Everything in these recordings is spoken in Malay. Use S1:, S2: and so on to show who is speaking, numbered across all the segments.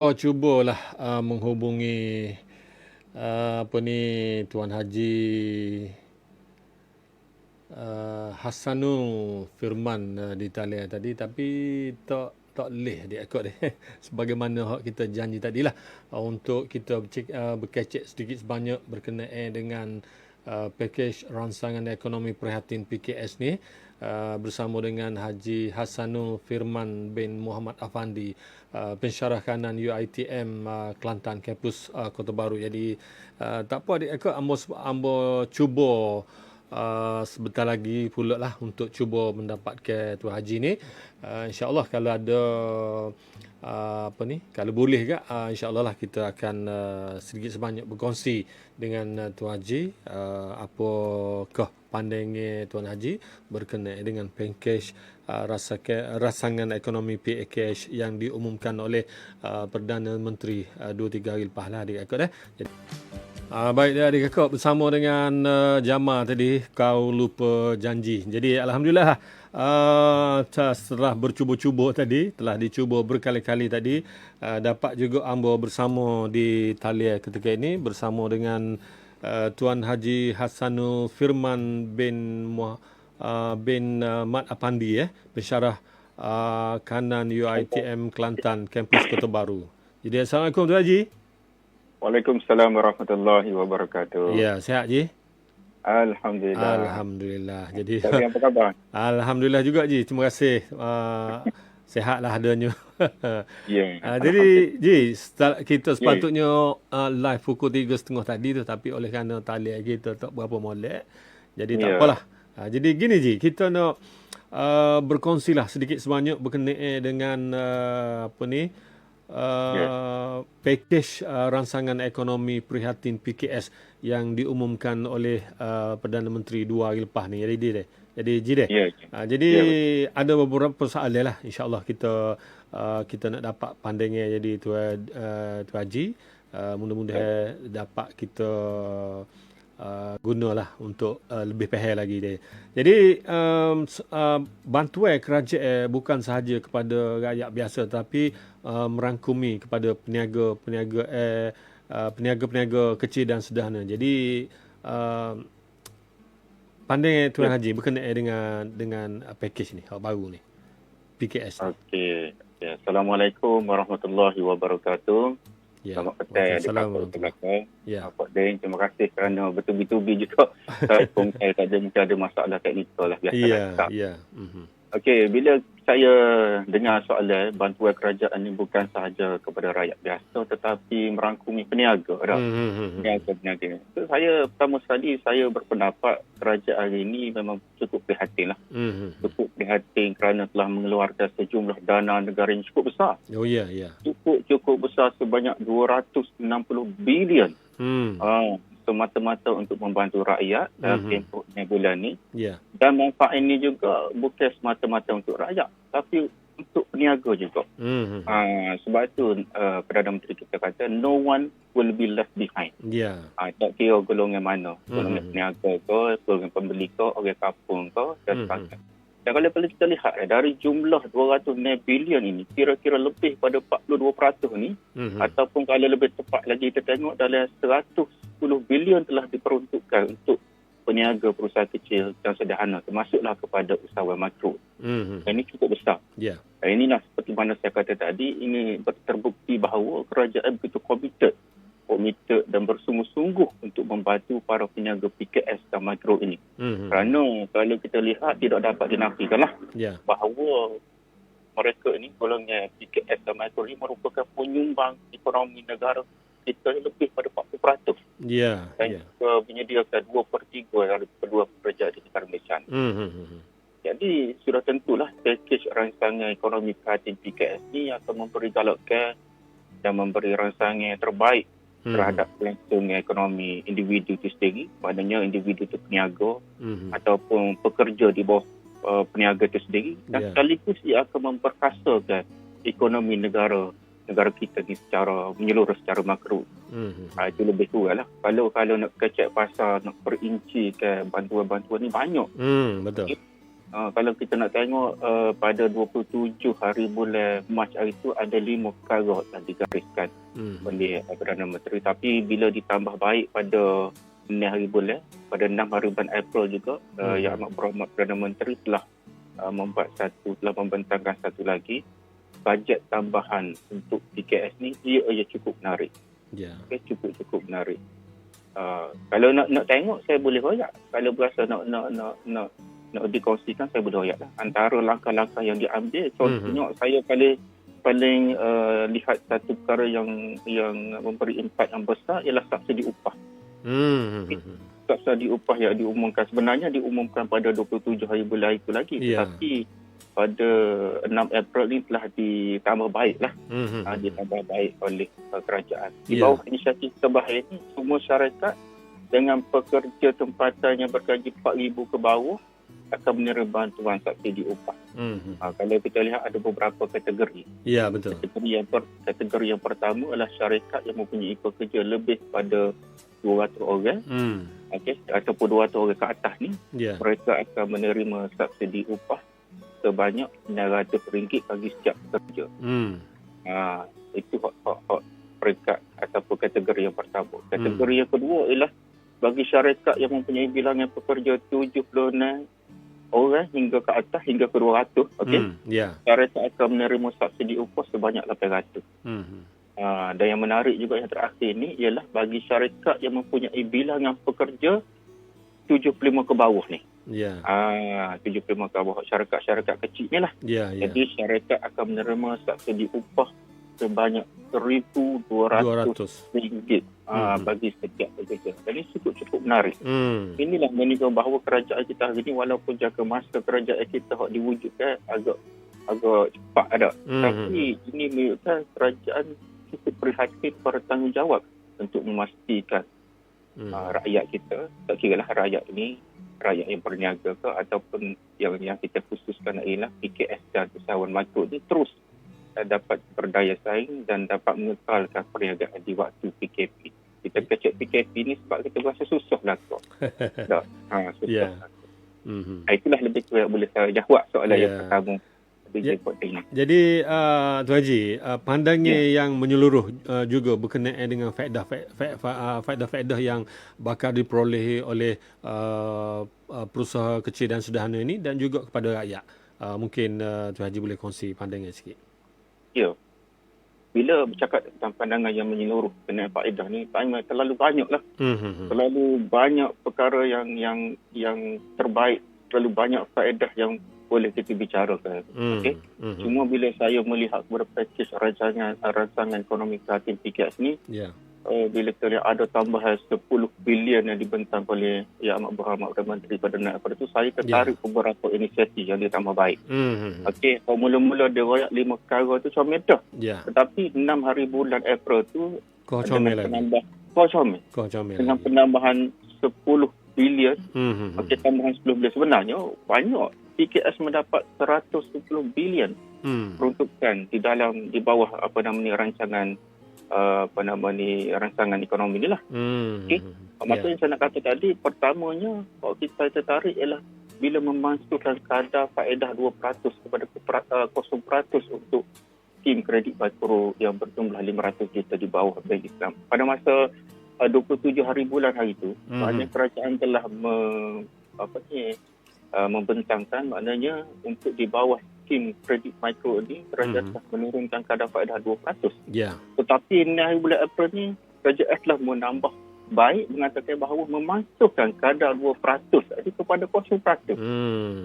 S1: Oh, cubalah menghubungi apa ni Tuan Haji Hassanul Firman di talian tadi, tapi tak leh dia ikut dia. Sebagaimana hak kita janji tadilah, untuk kita berkecek sedikit sebanyak berkenaan dengan pakej ransangan ekonomi prihatin PKS ni, bersama dengan Haji Hassanul Firman bin Muhammad Afandi, pensyarah kanan UiTM Kelantan kampus Kota Baru. Jadi tak apa adik ikut, ambo cuba sebentar lagi pula lah untuk cuba mendapatkan Tuan Haji ni. InsyaAllah kalau ada kalau boleh ke, insyaAllah lah kita akan sedikit sebanyak berkongsi dengan Tuan Haji apakah pandangan Tuan Haji berkenaan dengan pakej ransangan ekonomi PKS yang diumumkan oleh Perdana Menteri 2-3 hari lepas lah adik-adik dah. Baik dia adik kakak, bersama dengan Jamal tadi, kau lupa janji. Jadi Alhamdulillah, setelah bercuba-cuba tadi, telah dicuba berkali-kali tadi, dapat juga ambo bersama di talian ketika ini bersama dengan Tuan Haji Hassanul Firman bin Mat Apandi, pensyarah kanan UiTM Kelantan kampus Kota Baru. Jadi Assalamualaikum Tuan Haji.
S2: Waalaikumsalam warahmatullahi wabarakatuh.
S1: Ya, sihat Ji?
S2: Alhamdulillah.
S1: Alhamdulillah. Jadi
S2: Tapi apa khabar?
S1: Alhamdulillah juga Ji. Terima kasih. Sihatlah adanya.
S2: Ya.
S1: Jadi Ji, kita sepatutnya live pukul 3.30 tadi tu, tapi oleh kerana talian kita tak berapa molek, jadi tak apalah. Jadi gini Ji, kita nak berkongsilah sedikit sebanyak berkenaan dengan pakej ransangan ekonomi prihatin PKS yang diumumkan oleh Perdana Menteri 2 hari lepas ni. Jadi jadi ada beberapa soalan lah, insya-Allah kita nak dapat pandangan jadi Tuan Haji, mudah-mudahan dapat kita gunalah untuk lebih faham lagi dia. Jadi bantuan kerajaan bukan sahaja kepada rakyat biasa, tapi merangkumi kepada peniaga kecil dan sederhana. Jadi pandangan Tuan Haji berkenaan dengan pakej ni, hak baru ni, PKS ni.
S2: Okey. Ya, Assalamualaikum warahmatullahi wabarakatuh. Selamat petang adik-adik. Pak Deng, terima kasih kerana bertubi-tubi juga. Saya pun mungkin ada masalah teknikal lah biasa.
S1: Ya.
S2: Okey, bila saya dengar soalan bantuan kerajaan ini bukan sahaja kepada rakyat biasa tetapi merangkumi peniaga peniaga. So, saya pertama sekali saya berpendapat kerajaan ini memang cukup prihatin lah. Cukup prihatin kerana telah mengeluarkan sejumlah dana negara yang cukup besar.
S1: Oh ya.
S2: Cukup besar sebanyak 260 bilion. Semata-mata untuk membantu rakyat dalam tempoh bulan ni. Dan manfaat ini juga bukan semata-mata untuk rakyat, tapi untuk peniaga juga. Sebab itu Perdana Menteri kita kata no one will be left behind. Tak kira golongan mana, golongan peniaga ke, golongan pembeli ke, orang kampung ke, dan sebagainya. Dan kalau kita lihat dari jumlah 200 bilion ini, kira-kira lebih pada 42% ni, ataupun kalau lebih tepat lagi kita tengok dalam 110 bilion telah diperuntukkan untuk peniaga perusahaan kecil dan sederhana, termasuklah kepada usahawan makro. Dan ini cukup besar. Dan inilah seperti mana saya kata tadi, ini terbukti bahawa kerajaan begitu komited dan bersungguh-sungguh untuk membantu para peniaga PKS dan makro ini. Kerana kalau kita lihat tidak dapat dinafikanlah bahawa mereka ini, golongan PKS dan makro ini merupakan penyumbang ekonomi negara kita lebih pada 40%. Dan menyediakan 2/3 dari kedua pekerja di negara Malaysia. Jadi sudah tentulah pakej ransangan ekonomi prihatin PKS ini akan memberi galakkan dan memberi ransangan yang terbaik terhadap kelangsungan ekonomi individu itu sendiri, maknanya individu itu peniaga ataupun pekerja di bawah peniaga itu sendiri, dan sekaligus ia akan memperkasakan ekonomi negara kita ni secara menyeluruh, secara makro. Itu lebih kurang lah. Kalau nak kecek pasar, nak perinci ke bantuan-bantuan ni banyak.
S1: Betul.
S2: Kalau kita nak tengok pada 27 hari bulan Mac hari itu ada 5 perkara yang digariskan oleh Perdana Menteri. Tapi bila ditambah baik pada 6 hari bulan, pada 6 hari bulan April juga, Yang Amat Berhormat Perdana Menteri telah telah membentangkan satu lagi bajet tambahan untuk PKS ni. Ia cukup menarik. Okay, cukup menarik. Kalau nak tengok, saya boleh royak. Kalau berasa nak dikongsikan, saya boleh royak lah. Antara langkah-langkah yang diambil, contohnya saya paling lihat satu perkara yang memberi impak yang besar ialah subsidi upah. Subsidi upah yang diumumkan pada 27 hari bulan itu lagi. Tetapi pada 6 April ni telah ditambah baik lah. Ditambah baik oleh kerajaan. Di bawah inisiatif terbaik ini, semua syarikat dengan pekerja tempatan yang bergaji 4,000 ke bawah akan menerima bantuan subsidi upah. Kalau kita lihat ada beberapa kategori.
S1: Ya, betul.
S2: Kategori yang pertama adalah syarikat yang mempunyai pekerja lebih pada 200 orang. Ataupun 200 orang ke atas ni, mereka akan menerima subsidi upah sebanyak RM900 bagi setiap pekerja. Itu hak peringkat ataupun kategori yang pertama. Kategori yang kedua ialah bagi syarikat yang mempunyai bilangan pekerja 76 orang hingga ke atas, hingga ke 200, syarikat akan menerima subsidi upah sebanyak 800. Dan yang menarik juga yang terakhir ni ialah bagi syarikat yang mempunyai bilangan pekerja 75 ke bawah ni. 75 ke bawah, syarikat kecil ni lah. Jadi syarikat akan menerima subsidi upah sebanyak RM1,200 bagi setiap pekerja. Jadi cukup menarik. Inilah menunjukkan bahawa kerajaan kita hari ini, walaupun jangka masa kerajaan kita diwujudkan agak cepat ada. Tapi ini menunjukkan kerajaan cukup prihatin, bertanggungjawab untuk memastikan rakyat kita, tak kira lah rakyat ini rakyat yang berniaga ke ataupun yang kita khususkan ialah PKS dan usahawan makro ni terus dapat berdaya saing dan dapat mengekalkan perniagaan di waktu PKP. Kita kecek PKP ni sebab kita rasa susah lah tu. Susah. Itulah lebih kurang boleh saya jawab soalan yang pertama.
S1: Jadi Tuan Haji, pandangan yang menyeluruh juga berkenaan dengan faedah-faedah yang bakal diperoleh oleh perusahaan kecil dan sederhana ini dan juga kepada rakyat. Mungkin Tuan Haji boleh kongsi pandangan sikit.
S2: Ya. Bila bercakap tentang pandangan yang menyeluruh kenaan faedah ni, terlalu banyak lah. Terlalu banyak perkara yang terbaik, terlalu banyak faedah yang boleh kita bicarakan. Cuma bila saya melihat kepada pakej rancangan ekonomi kreatif PKS ni, bila kita lihat ada tambahan 10 bilion yang dibentang oleh Yang Amat Berhormat Perdana Menteri pada itu, saya tertarik beberapa inisiatif yang dia tambah baik. Kalau mula-mula dia royak 5 perkara tu comel dah. Tetapi 6 hari bulan April tu dengan penambahan 10 bilion. Tambahan 10 bilion sebenarnya banyak. PKS mendapat 110 bilion peruntukan di bawah rancangan ekonomi ni lah. Maksudnya saya nak kata tadi, pertamanya kalau kita tertarik ialah bila memasukkan kadar faedah 2% kepada 0% untuk skim kredit mikro yang berjumlah 500 juta di bawah Bank Islam. Pada masa 27 hari bulan hari itu, maknanya kerajaan telah membentangkan, maknanya untuk di bawah skim kredit mikro ni kerajaan telah menurunkan kadar faedah 2%. Tetapi hari bulan April ni kerajaan telah menambah baik, mengatakan bahawa memasukkan kadar 2% jadi kepada 0%.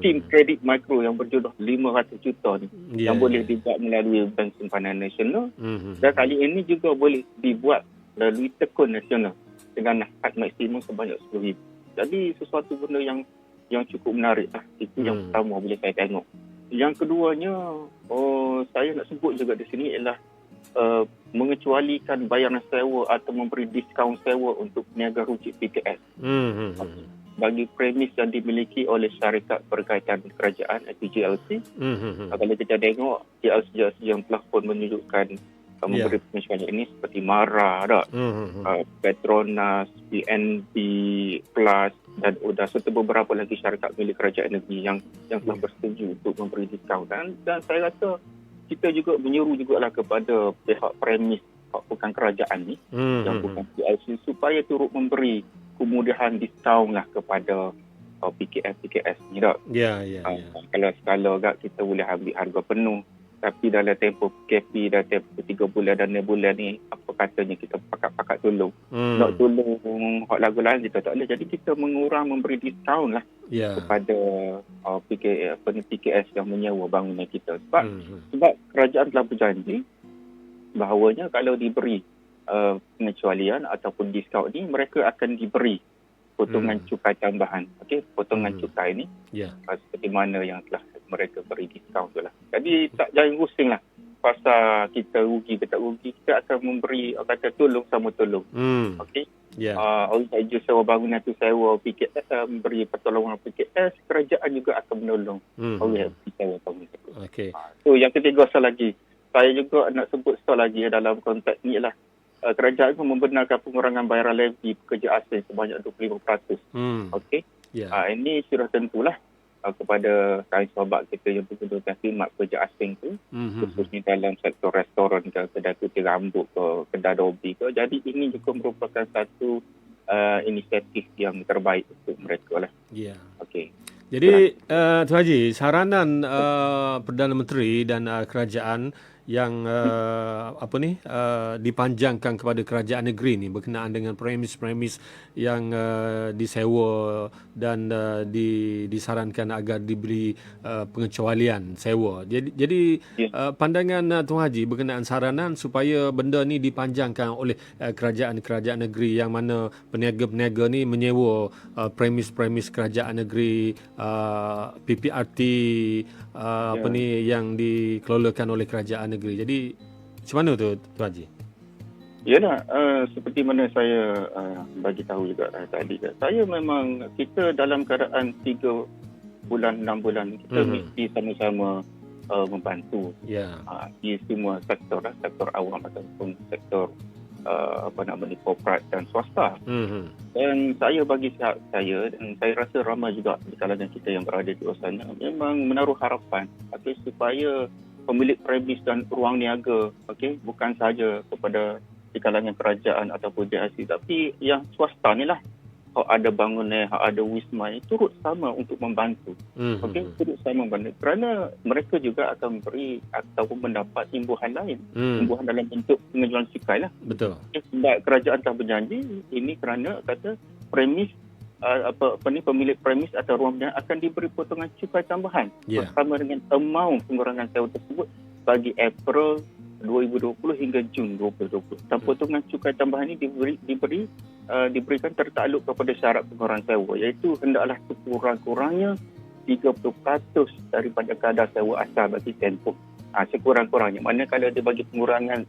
S2: Skim kredit mikro yang berjumlah 500 juta ni yang boleh dibuat melalui Bank Simpanan Nasional, dan kali ini juga boleh dibuat melalui Tekun Nasional dengan had maksimum sebanyak RM10,000. Jadi sesuatu benda yang cukup menarik lah. Itu yang pertama boleh saya tengok. Yang keduanya, saya nak sebut juga di sini ialah mengecualikan bayaran sewa atau memberi diskaun sewa untuk peniaga rujuk PKS. Bagi premis yang dimiliki oleh syarikat berkaitan kerajaan iaitu GLC. Kalau kita tengok GLC yang telah pun menunjukkan memberi penyesuaian ini seperti Mara, Petronas, PNB Plus, dan dah serta beberapa lagi syarikat milik kerajaan negeri yang telah bersetuju untuk memberi diskaun. Dan saya rasa kita juga menyeru jugalah kepada pihak premis bukan kerajaan ni, yang bukan PIC, supaya turut memberi kemudahan diskaun lah kepada PKS ni tak. Kalau skala agak kita boleh ambil harga penuh, tapi dalam tempoh PKP dah tempoh 3 bulan dan 6 bulan ni, apa katanya kita pakat tolong. Nak tolong hak lagu lain kita tak boleh. Jadi kita mengurang memberi diskaun lah kepada PKS yang menyewa bangunan kita. Sebab kerajaan telah berjanji bahawanya kalau diberi pengecualian ataupun diskaun ni, mereka akan diberi potongan cukai tambahan. Okey, potongan cukai ni seperti mana yang telah mereka beri diskaun tu lah. Jadi jangan pusing lah pasal kita rugi ke tak rugi, kita akan memberi kata tolong sama tolong. Okey. Orang saja sewa bangunan tu, sewa PKS, memberi pertolongan PKS, kerajaan juga akan menolong orang yang sewa bangunan tu. So yang ketiga lagi, saya juga nak sebut lagi dalam konteks ni lah, kerajaan pun membenarkan pengurangan bayaran levy pekerja asing sebanyak 25%. Okey. Ini sudah tentulah kepada kawan sahabat kita yang menggunakan khidmat pekerja asing tu, khususnya dalam sektor restoran ke, kedai kutir rambut ke, kedai dobi ke. Jadi ini juga merupakan satu inisiatif yang terbaik untuk mereka lah. Okey.
S1: Jadi Tuan Haji, saranan Perdana Menteri dan kerajaan yang dipanjangkan kepada kerajaan negeri ni berkenaan dengan premis-premis yang disewa dan disarankan agar diberi pengecualian sewa. Jadi pandangan Tuan Haji berkenaan saranan supaya benda ni dipanjangkan oleh kerajaan-kerajaan negeri yang mana peniaga-peniaga ni menyewa premis-premis kerajaan negeri, PPRT yang dikelolakan oleh kerajaan negeri. Jadi macam mana tu Tuan Haji?
S2: Yalah, seperti mana saya bagi tahu juga tadi, saya memang kita dalam keadaan 3 bulan 6 bulan kita mesti sama-sama membantu di semua sektor lah, sektor awam ataupun sektor korporat dan swasta. Dan saya bagi pihak saya, dan saya rasa ramai juga di kalangan kita yang berada di luar sana, memang menaruh harapan supaya pemilik premis dan ruang niaga, bukan sahaja kepada di kalangan kerajaan ataupun DIC, tapi yang swasta ni lah, hak ada bangunan, hak ada wisma, turut sama untuk membantu. Turut sama membantu, kerana mereka juga akan beri ataupun mendapat imbuhan lain, imbuhan dalam bentuk pengejualan cukai lah.
S1: Betul.
S2: Sebab kerajaan telah berjanji ini, kerana kata premis pemilik premis atau ruang niaga akan diberi potongan cukai tambahan bersama dengan amount pengurangan sewa tersebut bagi April 2020 hingga Jun 2020. Dan potongan cukai tambahan ini diberikan tertakluk kepada syarat pengurangan sewa, iaitu hendaklah sekurang-kurangnya 30% daripada kadar sewa asal bagi tempoh. Sekurang-kurangnya. Mana kalau dia bagi pengurangan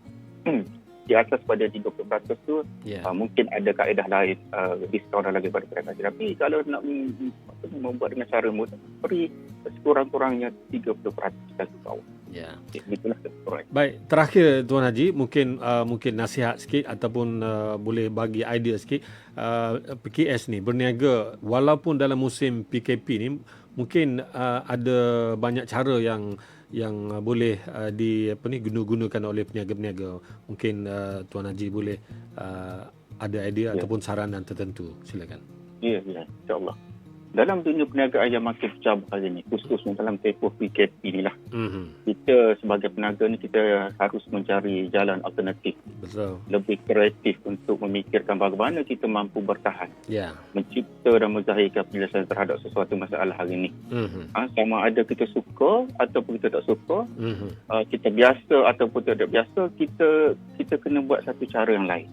S2: di atas pada 30% tu, mungkin ada kaedah lain, diskaun lagi pada kerajaan. Tapi kalau nak membuat dengan cara mudah, beri sekurang-kurangnya 30% ke bawah. Itulah sekurang.
S1: Baik, terakhir Tuan Haji, mungkin nasihat sikit ataupun boleh bagi idea sikit. PKS ni berniaga walaupun dalam musim PKP ni, mungkin ada banyak cara yang boleh digunakan oleh peniaga-peniaga. Mungkin Tuan Haji boleh ada idea ataupun saranan tertentu. Silakan.
S2: Ya, insya-Allah. Dalam dunia perniagaan yang makin pecah hari ini, khususnya dalam tempoh PKP inilah, kita sebagai peniaga ni kita harus mencari jalan alternatif.
S1: Betul.
S2: Lebih kreatif untuk memikirkan bagaimana kita mampu bertahan. Mencipta dan menzahirkan penyelesaian terhadap sesuatu masalah hari ini. Sama ada kita suka ataupun kita tak suka, kita biasa ataupun tidak biasa, kita kena buat satu cara yang lain.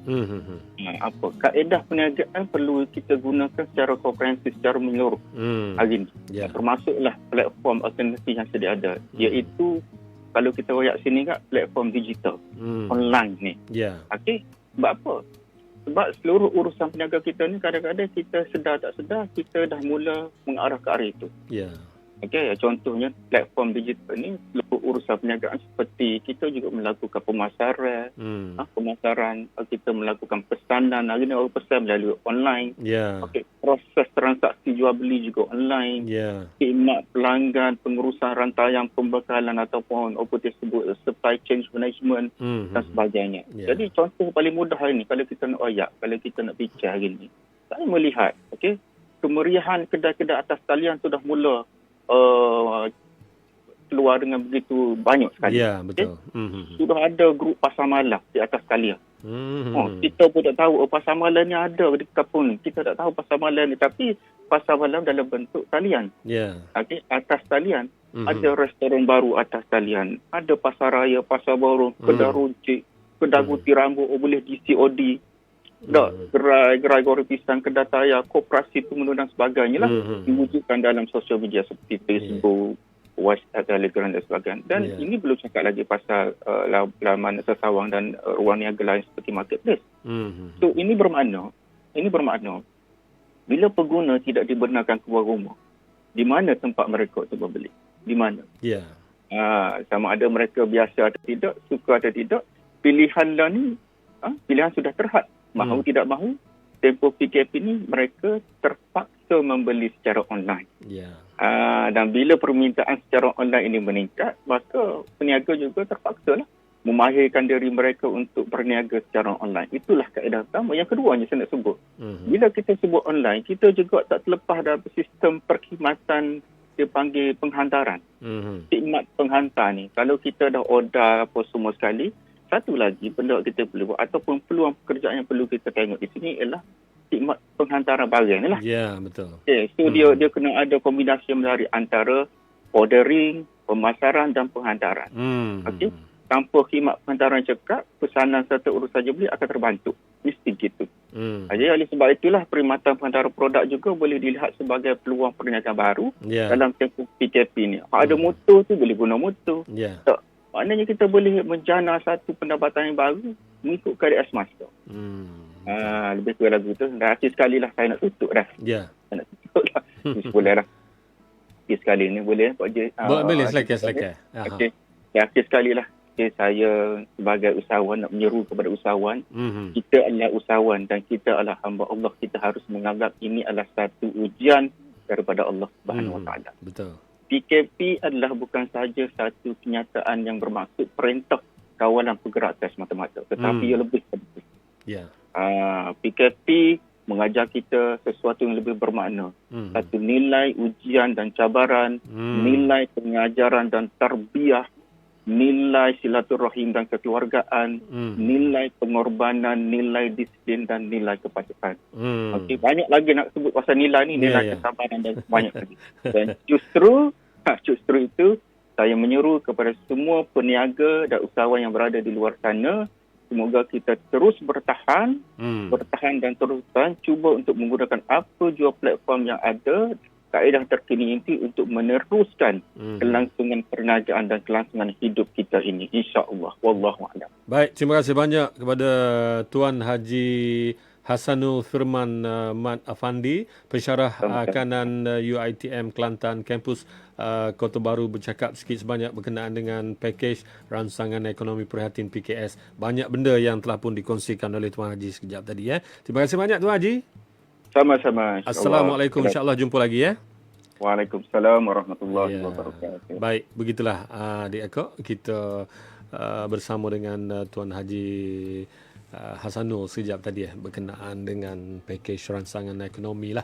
S2: Kaedah perniagaan perlu kita gunakan secara komprehensif, secara menyeluruh hari ini. Termasuklah platform alternatif yang sedia ada, iaitu kalau kita royak sini kat platform digital online ni. Sebab apa? Sebab seluruh urusan peniaga kita ni kadang-kadang kita sedar tak sedar kita dah mula mengarah ke arah itu. Okey, contohnya platform digital ni seluruh urusan perniagaan seperti kita juga melakukan pemasaran, pemasaran, kita melakukan pesanan, hari ni orang pesan melalui online. Okey, proses transaksi jual beli juga online. Khidmat pelanggan, pengurusan rantaian pembekalan ataupun apa disebut supply chain management dan sebagainya. Jadi contoh paling mudah hari ni kalau kita nak royak, kalau kita nak bincang hari ni, saya melihat okey, kemeriahan kedai-kedai atas talian sudah mula keluar dengan begitu banyak sekali.
S1: Ya, betul.
S2: Sudah ada grup pasar malam di atas talian. Kita pun tak tahu pasar malam ni ada di kampung ni. Kita tak tahu pasar malam ni, tapi pasar malam dalam bentuk talian. Okay, atas talian. Ada restoran baru atas talian. Ada pasar raya, pasar baru, kedai runcit, kedai gunting rambut, boleh di COD. Gerai goreng pisang, kedai tayar, koperasi pengunduh dan sebagainya lah diwujudkan dalam sosial media seperti Facebook, WhatsApp, Telegram dan sebagainya. Dan ini belum cakap lagi pasal laman sesawang dan ruang niaga lain seperti marketplace. So ini bermakna bila pengguna tidak dibenarkan keluar rumah, di mana tempat mereka untuk membeli? Di mana? Sama ada mereka biasa atau tidak, suka atau tidak, pilihan lah ni, pilihan sudah terhad. Mahu tidak mahu, tempoh PKP ni mereka terpaksa membeli secara online. Dan bila permintaan secara online ini meningkat, maka peniaga juga terpaksa lah memahirkan diri mereka untuk berniaga secara online. Itulah kaedah pertama. Yang keduanya saya nak sebut. Bila kita sebut online, kita juga tak terlepas dalam sistem perkhidmatan dipanggil penghantaran. Khidmat penghantar ni, kalau kita dah order apa semua sekali, satu lagi benda kita perlu buat ataupun peluang pekerjaan yang perlu kita tengok di sini ialah khidmat penghantaran barang ni lah.
S1: Betul.
S2: Okay, so dia kena ada kombinasi melalui antara ordering, pemasaran dan penghantaran. Okey. Tanpa khidmat penghantaran cekap, pesanan serta urusan jual beli akan terbantu. Mesti gitu. Jadi oleh sebab itulah perkhidmatan penghantaran produk juga boleh dilihat sebagai peluang perniagaan baru dalam tempoh PKP ni. Ada motor tu boleh guna motor. Maknanya kita boleh menjana satu pendapatan yang baru mengikut keadaan semasa. Lebih kurang lagu tu. Dah akhir sekali lah saya nak tutup dah. Saya nak tutup lah. Boleh lah. Akhir sekali ni boleh.
S1: Boleh silakan.
S2: Okey. Akhir sekali lah. Okay, saya sebagai usahawan nak menyeru kepada usahawan. Kita adalah usahawan dan kita adalah hamba Allah. Kita harus menganggap ini adalah satu ujian daripada Allah Subhanahu Wa Taala. Betul. PKP adalah bukan sahaja satu kenyataan yang bermaksud perintah kawalan pergerakan semata-mata, tetapi ia lebih dari itu. PKP mengajar kita sesuatu yang lebih bermakna. Satu nilai ujian dan cabaran, nilai pengajaran dan tarbiyah, nilai silaturahim dan kekeluargaan, nilai pengorbanan, nilai disiplin dan nilai kepatuhan. Okey, banyak lagi nak sebut pasal nilai ni, nilai kesabaran dan banyak lagi. Dan justru itu saya menyeru kepada semua peniaga dan usahawan yang berada di luar sana, semoga kita terus bertahan dan terus cuba untuk menggunakan apa jua platform yang ada, kaedah terkini ini untuk meneruskan kelangsungan perniagaan dan kelangsungan hidup kita ini, insya-Allah. Wallahu a'lam.
S1: Baik, terima kasih banyak kepada Tuan Haji Hasanul Firman Mat Afandi, pensyarah kanan UiTM Kelantan Kampus Kota Baru, bercakap sikit sebanyak berkenaan dengan pakej rangsangan ekonomi prihatin PKS. Banyak benda yang telah pun dikongsikan oleh Tuan Haji sekejap tadi. Terima kasih banyak Tuan Haji.
S2: Sama-sama.
S1: Assalamualaikum. InsyaAllah jumpa lagi ya.
S2: Waalaikumsalam warahmatullahi wabarakatuh.
S1: Baik, begitulah adik akak kita bersama dengan Tuan Haji Hasanul sekejap tadi berkenaan dengan pakej rangsangan ekonomi lah.